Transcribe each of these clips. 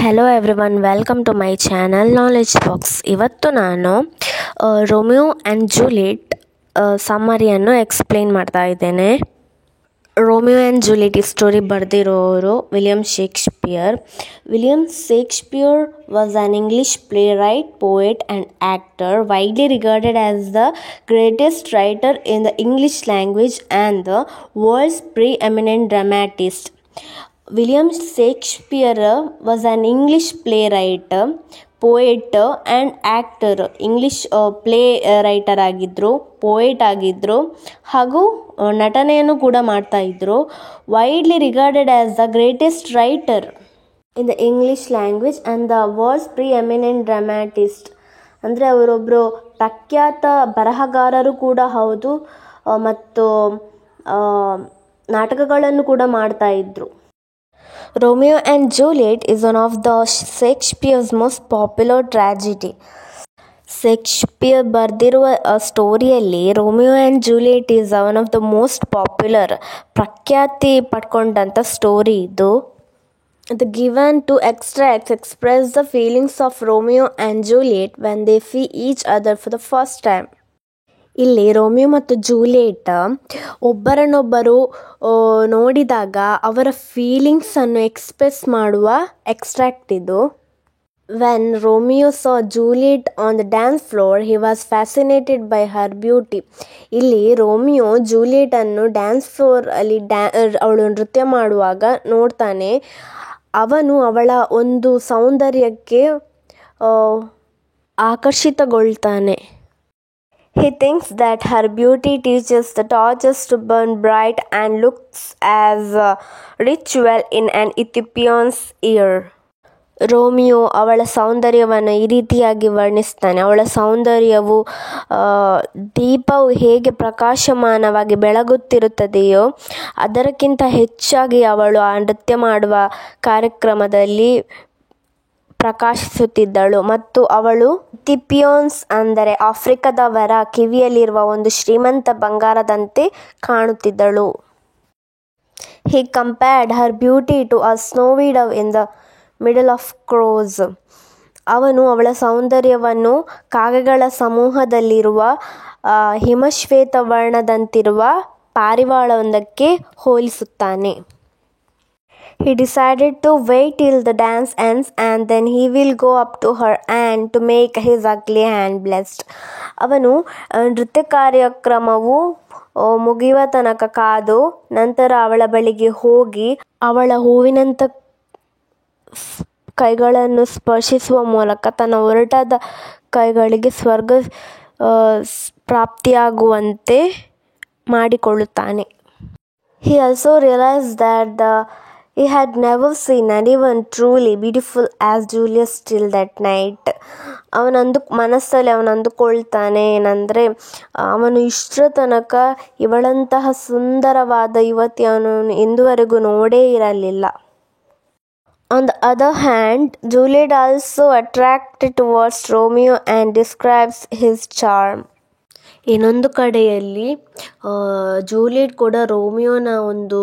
Hello everyone, welcome to my channel knowledge box. ಇವತ್ತು ನಾನು Romeo and Juliet ಸಮ್ಮರಿಯನ್ನು explain ಮಾಡ್ತಾ ಇದ್ದೇನೆ. ರೋಮಿಯೋ ಆ್ಯಂಡ್ ಜೂಲಿಯಟ್ ಈ ಸ್ಟೋರಿ ಬರೆದಿರೋರು William Shakespeare. William Shakespeare was an English playwright, poet and actor, widely regarded as the greatest writer in the English language and the world's preeminent dramatist. William Shakespeare was an English playwright, poet and actor. English play writer ಆಗಿದ್ದರು, poet ಆಗಿದ್ದರು ಹಾಗೂ ನಟನೆಯನ್ನು ಕೂಡ ಮಾಡ್ತಾಯಿದ್ರು. Widely regarded as the greatest writer in the English language and the world's preeminent dramatist. ಅಂದರೆ ಅವರೊಬ್ಬರು ಪ್ರಖ್ಯಾತ ಬರಹಗಾರರು ಕೂಡ ಹೌದು ಮತ್ತು ನಾಟಕಗಳನ್ನು ಕೂಡ ಮಾಡ್ತಾಯಿದ್ರು. Romeo and Juliet is one of the Shakespeare's most popular tragedy. Shakespeare ಬರೆದಿರುವ ಸ್ಟೋರಿಯಲ್ಲಿ Romeo and Juliet is one of the most popular, ಪ್ರಖ್ಯಾತಿ ಪಡ್ಕೊಂಡಂಥ ಸ್ಟೋರಿ ಇದು. The given two extracts express the feelings of Romeo and Juliet when they see each other for the first time. ಇಲ್ಲಿ Romeo ಮತ್ತು Juliet ಒಬ್ಬರನ್ನೊಬ್ಬರು ನೋಡಿದಾಗ ಅವರ ಫೀಲಿಂಗ್ಸನ್ನು express ಮಾಡುವ ಎಕ್ಸ್ಟ್ರಾಕ್ಟ್ ಇದು. When Romeo saw Juliet on the dance floor he was fascinated by her beauty. ಇಲ್ಲಿ Romeo ಜೂಲಿಯಟನ್ನು ಡ್ಯಾನ್ಸ್ ಫ್ಲೋರ್ ಅಲ್ಲಿ ಅವಳು ನೃತ್ಯ ಮಾಡುವಾಗ ನೋಡ್ತಾನೆ. ಅವನು ಅವಳ ಒಂದು ಸೌಂದರ್ಯಕ್ಕೆ ಆಕರ್ಷಿತಗೊಳ್ತಾನೆ. He thinks that her beauty teaches the torches to burn bright and looks as a ritual in an Ethiopian's ear. Romeo ಅವಳ ಸೌಂದರ್ಯವನ್ನು ಈ ರೀತಿಯಾಗಿ ವರ್ಣಿಸ್ತಾನೆ. ಅವಳ ಸೌಂದರ್ಯವು ದೀಪವು ಹೇಗೆ ಪ್ರಕಾಶಮಾನವಾಗಿ ಬೆಳಗುತ್ತಿರುತ್ತದೆಯೋ ಅದಕ್ಕಿಂತ ಹೆಚ್ಚಾಗಿ ಅವಳು ಆ ನೃತ್ಯ ಮಾಡುವ ಕಾರ್ಯಕ್ರಮದಲ್ಲಿ ಪ್ರಕಾಶಿಸುತ್ತಿದ್ದಳು ಮತ್ತು ಅವಳು ಇಥಿಯೋಪಿಯನ್ಸ್ ಅಂದರೆ ಆಫ್ರಿಕಾದವರ ಕಿವಿಯಲ್ಲಿರುವ ಒಂದು ಶ್ರೀಮಂತ ಬಂಗಾರದಂತೆ ಕಾಣುತ್ತಿದ್ದಳು. He compared her beauty to a snowy dove in the middle of crows. ಅವನು ಅವಳ ಸೌಂದರ್ಯವನ್ನು ಕಾಗೆಗಳ ಸಮೂಹದಲ್ಲಿರುವ ಹಿಮಶ್ವೇತ ವರ್ಣದಂತಿರುವ ಪಾರಿವಾಳವೊಂದಕ್ಕೆ ಹೋಲಿಸುತ್ತಾನೆ. He decided to wait till the dance ends and then he will go up to her and to make his ugly hand blessed. ಅವನು ನೃತ್ಯ ಕಾರ್ಯಕ್ರಮವು ಮುಗಿಯುವ ತನಕ ಕಾದು ನಂತರ ಅವಳ ಬಳಿಗೆ ಹೋಗಿ ಅವಳ ಹೂವಿನಂಥ ಕೈಗಳನ್ನು ಸ್ಪರ್ಶಿಸುವ ಮೂಲಕ ತನ್ನ ಒರಟಾದ ಕೈಗಳಿಗೆ ಸ್ವರ್ಗ ಪ್ರಾಪ್ತಿಯಾಗುವಂತೆ ಮಾಡಿಕೊಳ್ಳುತ್ತಾನೆ. He also realized that he had never seen anyone truly beautiful as Juliet till that night. ಮನಸ್ಸಲ್ಲಿ ಅವನು ಅಂದುಕೊಳ್ತಾನೆ ಏನಂದರೆ ಅವನು ಇಷ್ಟರ ತನಕ ಇವಳಂತಹ ಸುಂದರವಾದ ಯುವತಿಯನ್ನು ಇಂದುವರೆಗೂ ನೋಡೇ ಇರಲಿಲ್ಲ. On the other hand, Juliet also attracted towards Romeo and describes his charm. ಇನ್ನೊಂದು ಕಡೆಯಲ್ಲಿ ಜೂಲಿಯಟ್ ಕೂಡ ರೋಮಿಯೋನ ಒಂದು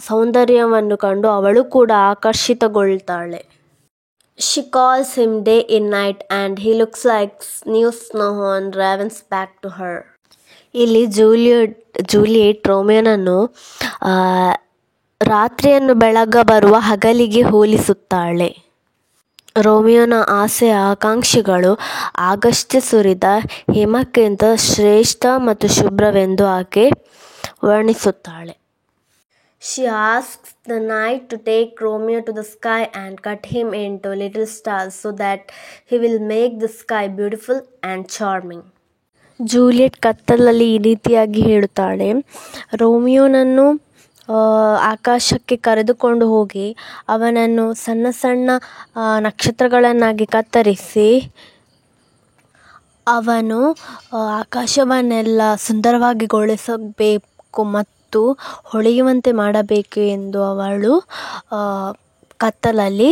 ಸೌಂದರ್ಯವನ್ನು ಕಂಡು ಅವಳು ಕೂಡ ಆಕರ್ಷಿತಗೊಳ್ತಾಳೆ. She calls him day and night and he looks like new snow on Raven's back to her. ಇಲ್ಲಿ Juliet ರೋಮಿಯೋನನ್ನು ರಾತ್ರಿಯನ್ನು ಬೆಳಗ ಬರುವ ಹಗಲಿಗೆ ಹೋಲಿಸುತ್ತಾಳೆ. ರೋಮಿಯೋನ ಆಸೆ ಆಕಾಂಕ್ಷೆಗಳು ಆಗಷ್ಟೇ ಸುರಿದ ಹಿಮಕ್ಕಿಂತ ಶ್ರೇಷ್ಠ ಮತ್ತು ಶುಭ್ರವೆಂದು ಆಕೆ ವರ್ಣಿಸುತ್ತಾಳೆ. She asks the night to take Romeo to the sky and cut him into little stars so that he will make the sky beautiful and charming. Juliet ಕತ್ತಲಲ್ಲಿ ಈ ರೀತಿಯಾಗಿ ಹೇಳುತ್ತಾಳೆ, ರೋಮಿಯೋನನ್ನು ಆಕಾಶಕ್ಕೆ ಕರೆದುಕೊಂಡು ಹೋಗಿ ಅವನನ್ನು ಸಣ್ಣ ಸಣ್ಣ ನಕ್ಷತ್ರಗಳನ್ನಾಗಿ ಕತ್ತರಿಸಿ ಅವನು ಆಕಾಶವನ್ನೆಲ್ಲ ಸುಂದರವಾಗಿಗೊಳಿಸಬೇಕು ಮತ್ತು ಹೊಳೆಯುವಂತೆ ಮಾಡಬೇಕು ಎಂದು ಅವಳು ಕತ್ತಲಲ್ಲಿ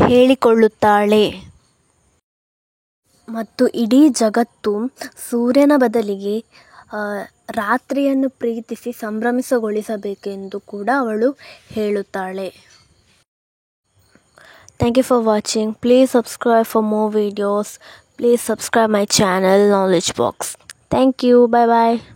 ಹೇಳಿಕೊಳ್ಳುತ್ತಾಳೆ. ಮತ್ತು ಇಡೀ ಜಗತ್ತು ಸೂರ್ಯನ ಬದಲಿಗೆ ರಾತ್ರಿಯನ್ನು ಪ್ರೀತಿಸಿ ಸಂಭ್ರಮಿಸಗೊಳಿಸಬೇಕೆಂದು ಕೂಡ ಅವಳು ಹೇಳುತ್ತಾಳೆ. Thank you for watching. Please subscribe for more videos. Please subscribe my channel Knowledge Box. Thank you. Bye bye.